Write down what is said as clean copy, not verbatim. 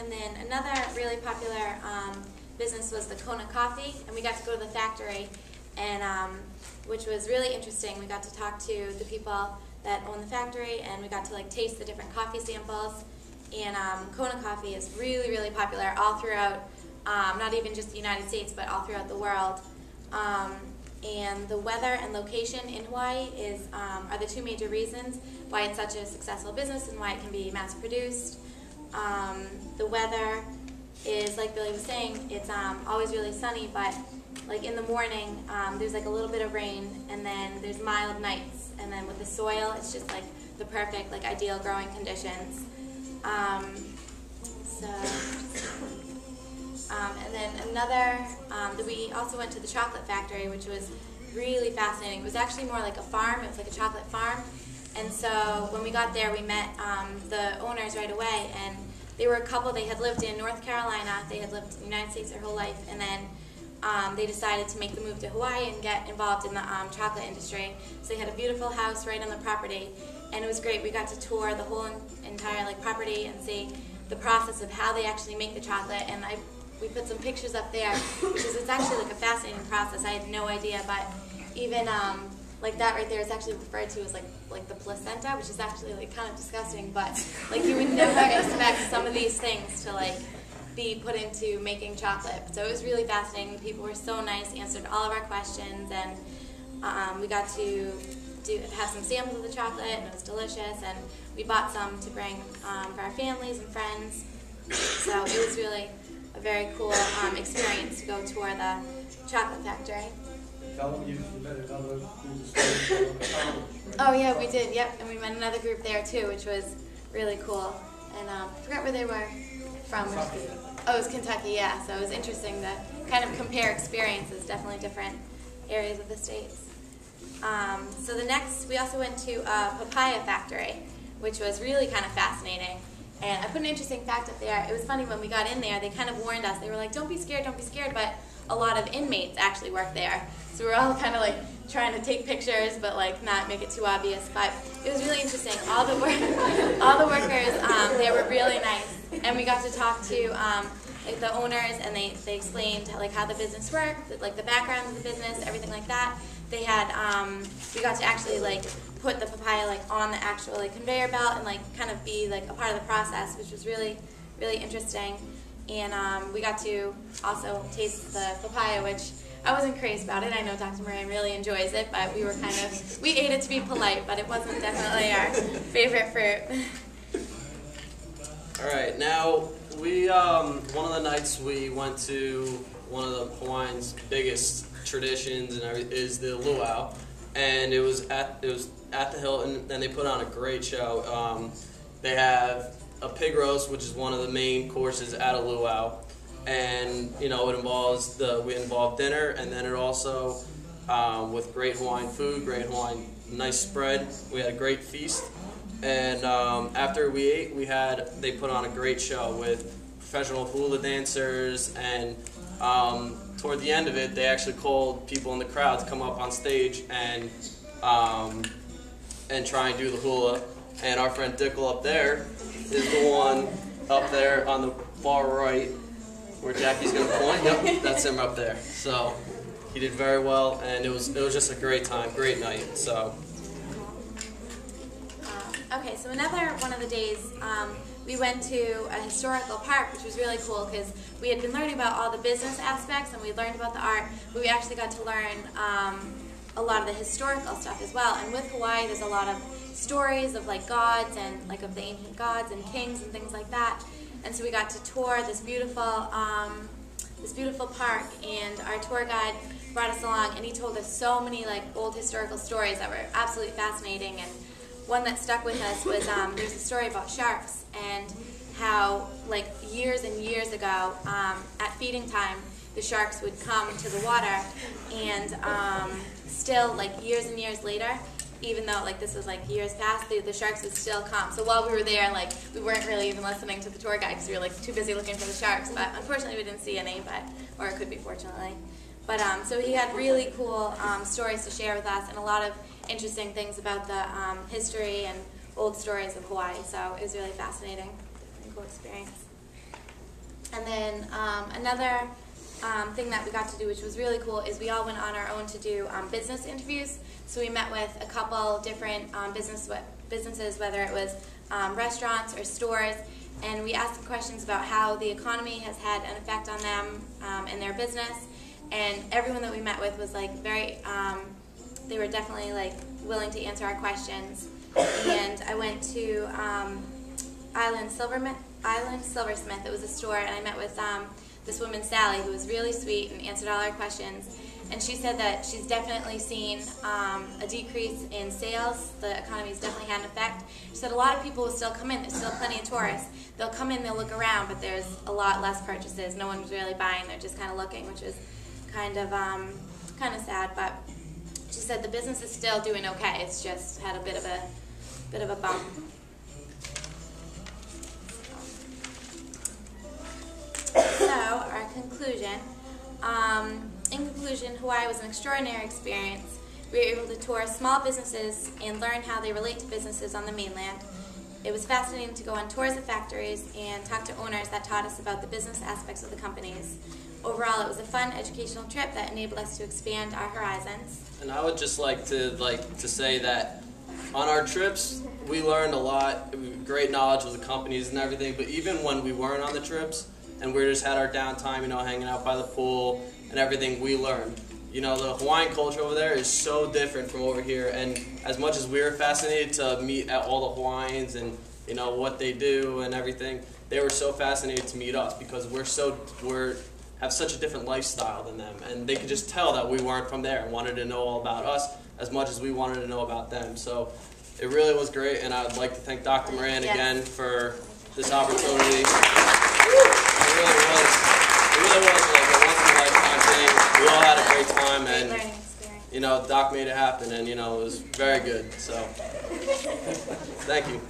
And then another really popular business was the Kona Coffee, and we got to go to the factory, and which was really interesting. We got to talk to the people that own the factory, and we got to like taste the different coffee samples. And Kona Coffee is really, really popular all throughout, not even just the United States, but all throughout the world. And the weather and location in Hawaii are the two major reasons why it's such a successful business and why it can be mass-produced. The weather is, like Billy was saying, it's always really sunny, but like in the morning, there's like a little bit of rain, and then there's mild nights, and then with the soil, it's just like the perfect, like ideal growing conditions. And then another, we also went to the chocolate factory, which was really fascinating. It was actually more like a farm. It was like a chocolate farm. And so when we got there, we met the owners right away, and they were a couple. They had lived in North Carolina. They had lived in the United States their whole life, and then they decided to make the move to Hawaii and get involved in the chocolate industry. So they had a beautiful house right on the property, and it was great. We got to tour the whole entire like property and see the process of how they actually make the chocolate. And we put some pictures up there, because it's actually like a fascinating process. I had no idea, but even like that right there is actually referred to as like the placenta, which is actually like kind of disgusting, but like you would never expect some of these things to like be put into making chocolate. So it was really fascinating. The people were so nice, answered all of our questions, and we got to have some samples of the chocolate, and it was delicious, and we bought some to bring for our families and friends. So it was really a very cool experience to go tour the chocolate factory. Tell them you met another group of students at the college, right? Oh yeah, we did, yep, and we met another group there too, which was really cool. And I forgot where they were from. Kentucky. Oh, it was Kentucky, yeah, so it was interesting to kind of compare experiences, definitely different areas of the states. So the next, we also went to a papaya factory, which was really kind of fascinating. And I put an interesting fact up there. It was funny, when we got in there, they kind of warned us. They were like, don't be scared, but a lot of inmates actually work there. So we were all kind of like trying to take pictures, but like not make it too obvious. But it was really interesting. All the workers, they were really nice. And we got to talk to like the owners, and they explained like how the business worked, like the background of the business, everything like that. They had, we got to actually like put the papaya like on the actual like conveyor belt and like kind of be like a part of the process, which was really, really interesting. And we got to also taste the papaya, which I wasn't crazy about it. I know Dr. Moran really enjoys it, but we ate it to be polite, but it wasn't definitely our favorite fruit. All right, now we one of the nights we went to one of the Hawaiians' biggest traditions and is the luau, and it was at the Hilton, and they put on a great show. They have a pig roast, which is one of the main courses at a luau, and you know it involves we involve dinner, and then it also with great Hawaiian food, great Hawaiian nice spread. We had a great feast, and after we ate, they put on a great show with professional hula dancers, and toward the end of it, they actually called people in the crowd to come up on stage and try and do the hula. And our friend Dickel up there is the one up there on the far right, where Jackie's going to point. Yep, that's him up there. So he did very well, and it was just a great time, great night. So. Okay, so another one of the days, we went to a historical park, which was really cool because we had been learning about all the business aspects, and we learned about the art, but we actually got to learn a lot of the historical stuff as well. And with Hawaii, there's a lot of stories of like gods and like of the ancient gods and kings and things like that. And so we got to tour this beautiful park, and our tour guide brought us along, and he told us so many like old historical stories that were absolutely fascinating. And one that stuck with us was there's a story about sharks, and how like years and years ago at feeding time, the sharks would come to the water, and still like years and years later, even though like this was like years past, the sharks would still come. So while we were there, like we weren't really even listening to the tour guide because we were like too busy looking for the sharks. But unfortunately, we didn't see any. Or it could be fortunately. But so he had really cool stories to share with us, and a lot of interesting things about the history and old stories of Hawaii. So it was really fascinating and cool experience. And then another thing that we got to do, which was really cool, is we all went on our own to do business interviews. So we met with a couple different businesses, whether it was restaurants or stores, and we asked them questions about how the economy has had an effect on them and their business. And everyone that we met with was like very, they were definitely like willing to answer our questions. And I went to Island Silversmith. It was a store, and I met with this woman, Sally, who was really sweet and answered all our questions. And she said that she's definitely seen a decrease in sales. The economy's definitely had an effect. She said a lot of people will still come in. There's still plenty of tourists. They'll come in, they'll look around, but there's a lot less purchases. No one's really buying. They're just kind of looking, which is kind of sad. But she said the business is still doing okay. It's just had a bit of a bump. So, our conclusion. In conclusion, Hawaii was an extraordinary experience. We were able to tour small businesses and learn how they relate to businesses on the mainland. It was fascinating to go on tours of factories and talk to owners that taught us about the business aspects of the companies. Overall, it was a fun educational trip that enabled us to expand our horizons. And I would just like to say that on our trips, we learned a lot, great knowledge of the companies and everything, but even when we weren't on the trips and we just had our downtime, hanging out by the pool and everything, we learned. The Hawaiian culture over there is so different from over here, and as much as we were fascinated to meet all the Hawaiians and what they do and everything, they were so fascinated to meet us because we're have such a different lifestyle than them, and they could just tell that we weren't from there and wanted to know all about us as much as we wanted to know about them. So it really was great, and I would like to thank Dr. Moran again for this opportunity. It really was like a once-in-a-lifetime thing. We all had a great time, and Learning experience. Doc made it happen, and it was very good. So thank you.